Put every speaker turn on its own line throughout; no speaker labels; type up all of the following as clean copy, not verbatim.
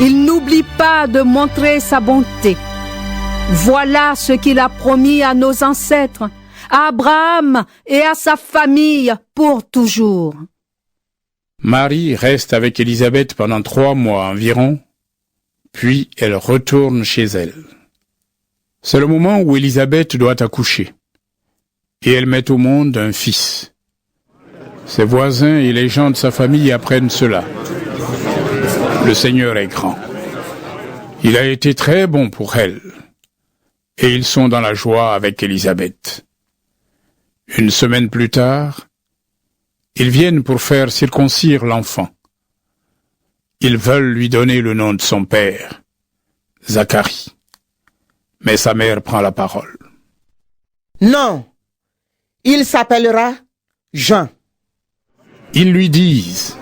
Il n'oublie pas de montrer sa bonté. Voilà ce qu'il a promis à nos ancêtres, à Abraham et à sa famille pour toujours.
Marie reste avec Élisabeth pendant 3 mois environ, puis elle retourne chez elle. C'est le moment où Élisabeth doit accoucher, et elle met au monde un fils. Ses voisins et les gens de sa famille apprennent cela. Le Seigneur est grand. Il a été très bon pour elle, et ils sont dans la joie avec Élisabeth. Une semaine plus tard, ils viennent pour faire circoncire l'enfant. Ils veulent lui donner le nom de son père, Zacharie. Mais sa mère prend la parole.
Non, il s'appellera Jean.
Ils lui disent: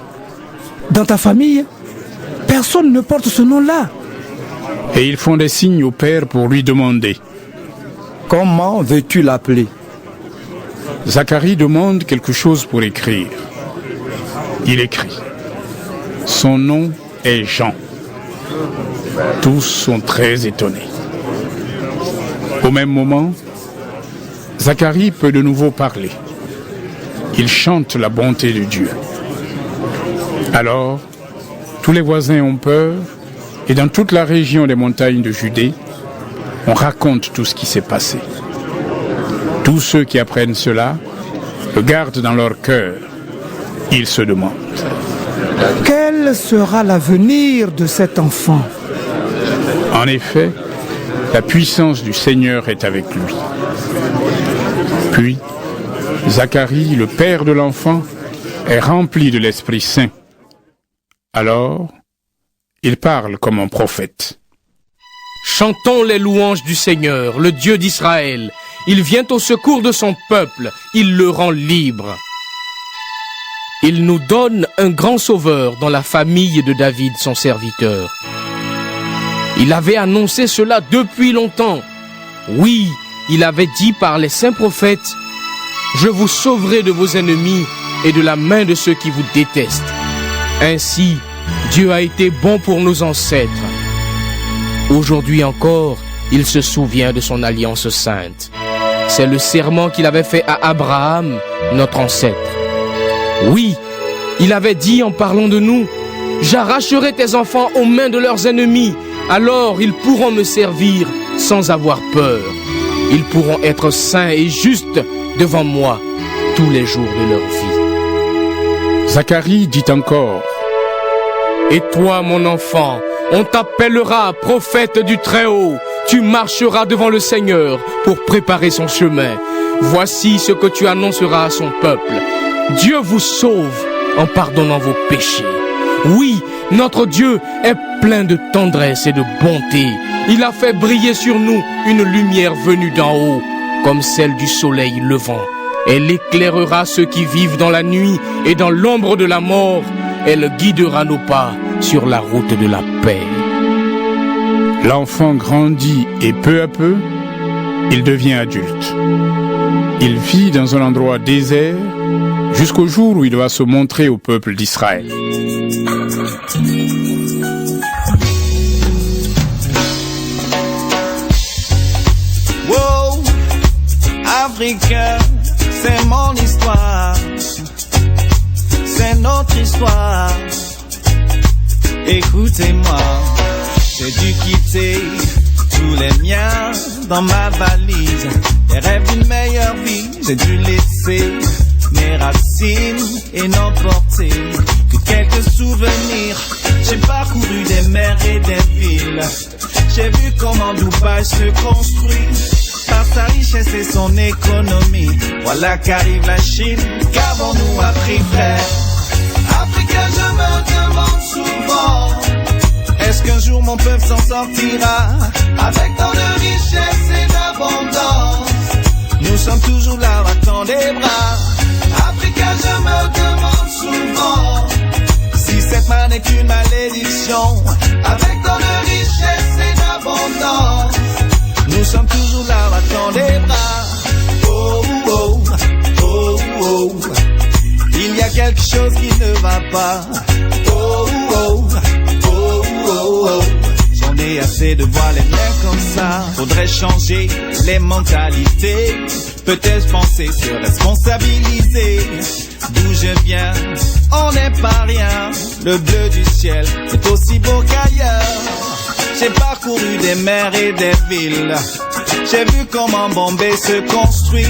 Dans ta famille, personne ne porte ce nom-là.
Et ils font des signes au père pour lui demander:
Comment veux-tu l'appeler?
Zacharie demande quelque chose pour écrire. Il écrit. Son nom est Jean. Tous sont très étonnés. Au même moment, Zacharie peut de nouveau parler. Il chante la bonté de Dieu. Alors, tous les voisins ont peur, et dans toute la région des montagnes de Judée, on raconte tout ce qui s'est passé. Tous ceux qui apprennent cela le gardent dans leur cœur. Ils se demandent:
Quel sera l'avenir de cet enfant?
En effet, la puissance du Seigneur est avec lui. Puis, Zacharie, le père de l'enfant, est rempli de l'Esprit Saint. Alors, il parle comme un prophète.
Chantons les louanges du Seigneur, le Dieu d'Israël. Il vient au secours de son peuple, il le rend libre. Il nous donne un grand sauveur dans la famille de David, son serviteur. Il avait annoncé cela depuis longtemps. Oui, il avait dit par les saints prophètes: Je vous sauverai de vos ennemis et de la main de ceux qui vous détestent. Ainsi, Dieu a été bon pour nos ancêtres. Aujourd'hui encore, il se souvient de son alliance sainte. C'est le serment qu'il avait fait à Abraham, notre ancêtre. Oui, il avait dit en parlant de nous: J'arracherai tes enfants aux mains de leurs ennemis, alors ils pourront me servir sans avoir peur. Ils pourront être saints et justes devant moi tous les jours de leur vie.
Zacharie dit encore:
Et toi, mon enfant, on t'appellera prophète du Très-Haut. Tu marcheras devant le Seigneur pour préparer son chemin. Voici ce que tu annonceras à son peuple. Dieu vous sauve en pardonnant vos péchés. Oui, notre Dieu est plein de tendresse et de bonté. Il a fait briller sur nous une lumière venue d'en haut, comme celle du soleil levant. Elle éclairera ceux qui vivent dans la nuit et dans l'ombre de la mort. Elle guidera nos pas sur la route de la paix.
L'enfant grandit et peu à peu, il devient adulte. Il vit dans un endroit désert jusqu'au jour où il doit se montrer au peuple d'Israël.
Wow, Africain, c'est mon histoire, c'est notre histoire. Écoutez-moi, j'ai dû quitter tous les miens dans ma valise. Les rêves d'une meilleure vie, j'ai dû laisser mes racines et n'emporter que quelques souvenirs. J'ai parcouru des mers et des villes. J'ai vu comment Dubaï se construit par sa richesse et son économie. Voilà qu'arrive la Chine, qu'avons-nous appris, frère? Africain, je me demande souvent, est-ce qu'un jour mon peuple s'en sortira avec tant de richesse et d'abondance? Nous sommes toujours là, battant des bras. Africain, je me demande souvent si cette main n'est qu'une malédiction. Avec tant de richesse et d'abondance, nous sommes toujours là, battant des bras. Oh, oh, oh, oh. Il y a quelque chose qui ne va pas. Oh, oh, oh, oh, oh. assez de voir les miens comme ça. Faudrait changer les mentalités. Peut-être penser se responsabiliser. D'où je viens, on n'est pas rien. Le bleu du ciel est aussi beau qu'ailleurs. J'ai parcouru des mers et des villes. J'ai vu comment Bombay se construit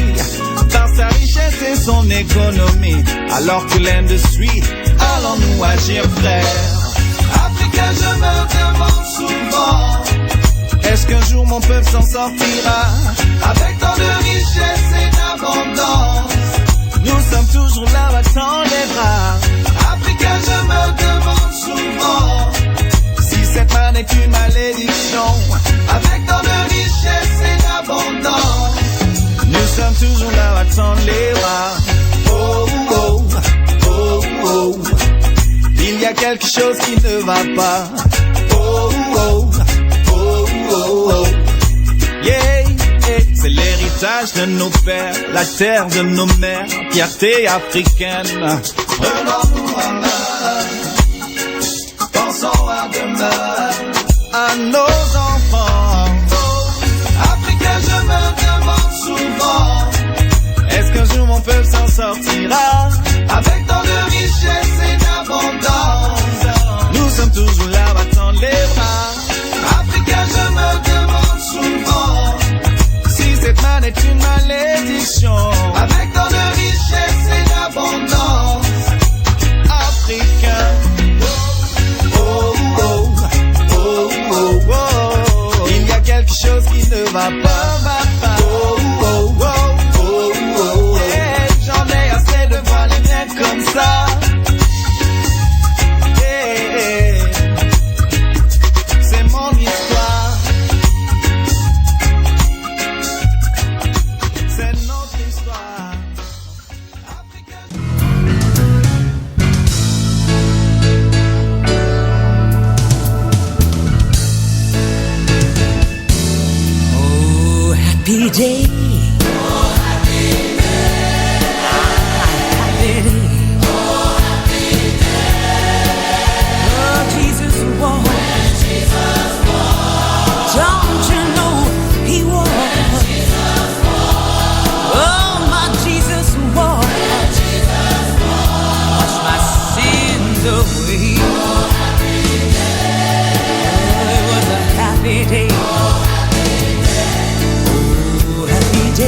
par sa richesse et son économie. Alors que l'industrie, allons-nous agir, frère? Africain, je me demande souvent, est-ce qu'un jour mon peuple s'en sortira avec tant de richesse et d'abondance? Nous sommes toujours là, battant les bras. Africain, je me demande souvent si cette manne est une malédiction avec tant de richesse et d'abondance. Nous sommes toujours là, battant les bras. Oh, oh, oh, oh. Il y a quelque chose qui ne va pas. Oh, oh, oh, oh, oh. Yeah, yeah. C'est l'héritage de nos pères, la terre de nos mères, fierté africaine. Prenons-nous en main, pensons à demain, à nos enfants. Africains, je me demande souvent, est-ce qu'un jour mon peuple s'en sortira avec tant de richesse et d'abondance? Nous sommes toujours là, battant les bras. Africains, je me demande souvent si cette manne est une malédiction avec tant de richesse et d'abondance. Africain, oh, oh, oh, oh, oh. Il y a quelque chose qui ne va pas. Oh, oh, oh, oh, oh. Yeah, j'en ai assez de voir les miens comme ça. Yeah, c'est mon histoire. C'est notre histoire.
Oh, happy day. Oh, happy day. Happy day. Oh, happy day. Oh, Jesus walked. When Jesus walked. Don't you know he walked? When Jesus walked. Oh, my Jesus walked. When Jesus walked. Wash my sins away. Oh, happy day. Oh, it was a happy day. Oh, happy day.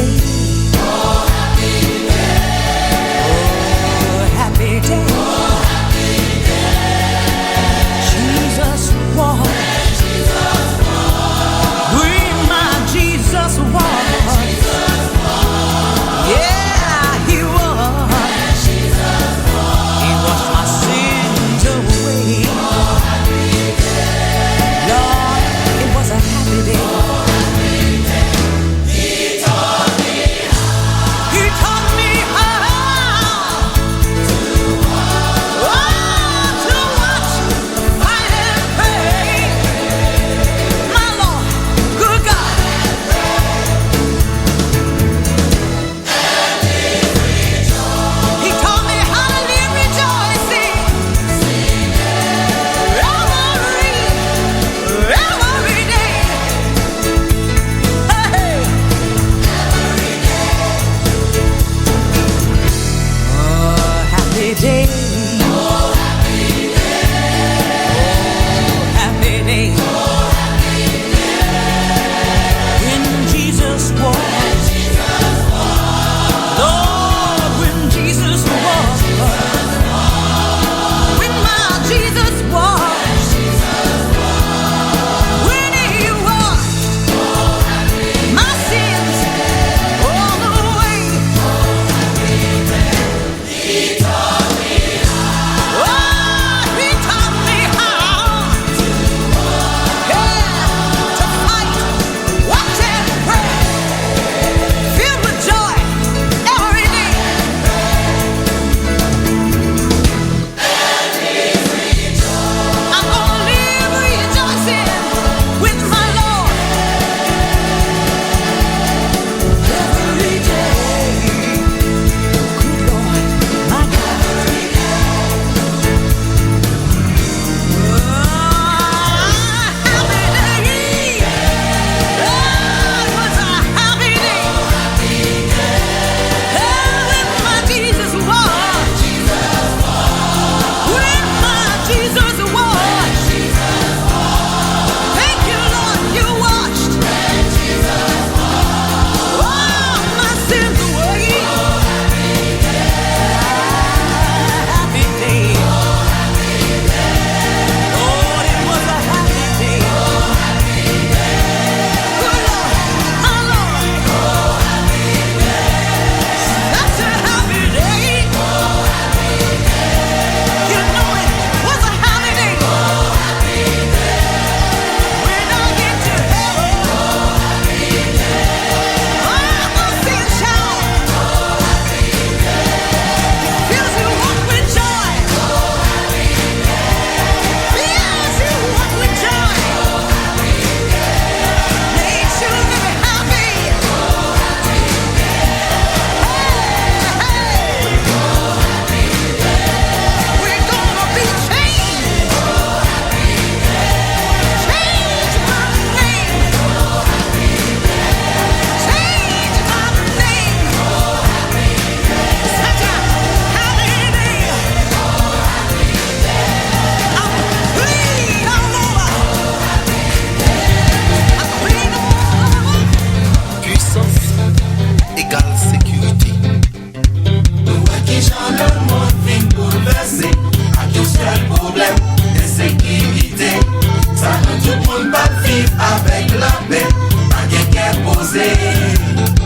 vivre avec la paix, pas quelqu'un posé.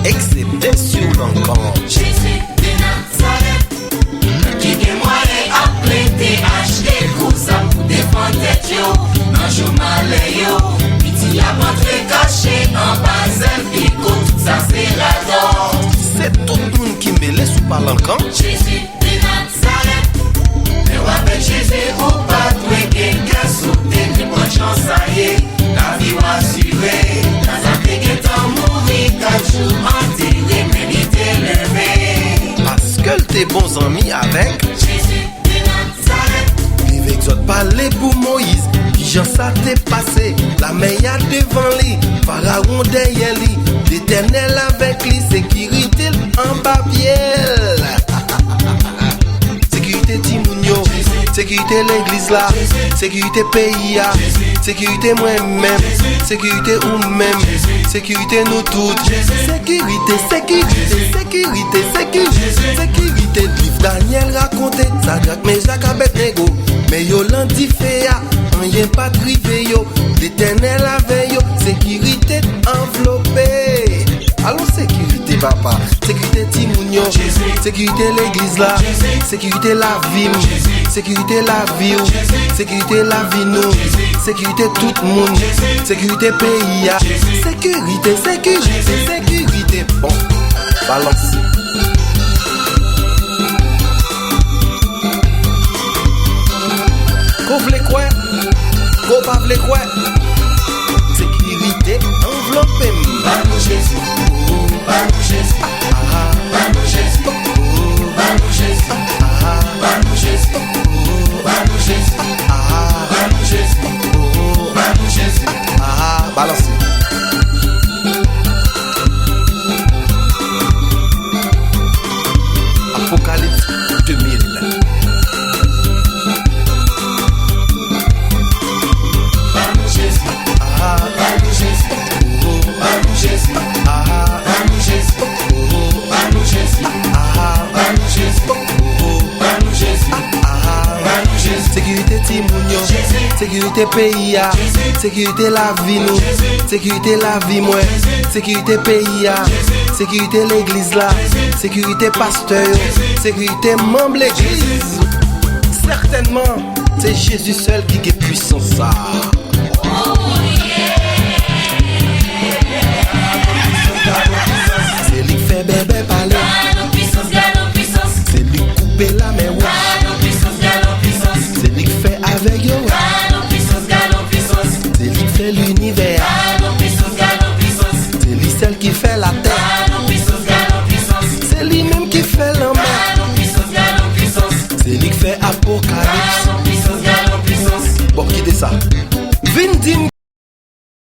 Excepté sur l'encan.
Jésus de Nazareth, qui est moyen à prêter, acheter cousin pour défendre tête yo, non jour malais yo. Piti a montré caché en basel, pico, tout ça c'est la dor.
C'est tout le monde qui mêlé sous par l'encan.
Jésus de Nazareth, mais avec Jésus ou pas toi quelqu'un sauté, puis bonne chance à y est, la vie va assurée. Dans un péquet en mourir, 4 jours enterré, mais il t'est levé.
Parce que t'es bons amis avec
Jésus de Nazareth.
Vive exote parler pour Moïse. Qui j'en ça t'est passé. La meilleure devant lui, Pharaon derrière lui. L'Éternel avec lui, sécurité en babiel. Sécurité Timounio, sécurité l'église là, sécurité pays là, sécurité moi-même, sécurité ou même, sécurité nous toutes. Sécurité, sécurité, sécurité, sécurité, sécurité. Livre Daniel raconté, ça drague mes Jacques avec Nego. Mais yo l'antiféa, on y est pas privé yo. L'Éternel avec yo, sécurité enveloppée. Allons sécurité papa, sécurité Timounio, sécurité l'église là, sécurité la vie, sécurité la vie, sécurité la vie nous, sécurité tout le monde, sécurité pays, sécurité, sécurité, sécurité. Bon, balance. Qu'on vle quoi, qu'on pas vle quoi. Sécurité enveloppée.
Banou Jésus, Banou Jésus, Banou Jésus, Banou Jésus, Banou Jésus, Banou Jésus, Banou Jésus, Banou Jésus.
Balance. Apocalypse 2000.
Banou Jésus, Banou Jésus, Banou Jésus, Banou Jésus, Banou Jésus, Banou Jésus, Banou Jésus, Banou Jésus.
Sécurité Timounio, sécurité pays, sécurité la vie nous, sécurité la vie moi, sécurité pays, sécurité l'église là, sécurité pasteur, sécurité membre l'église. Certainement, c'est Jésus seul qui est puissant ça.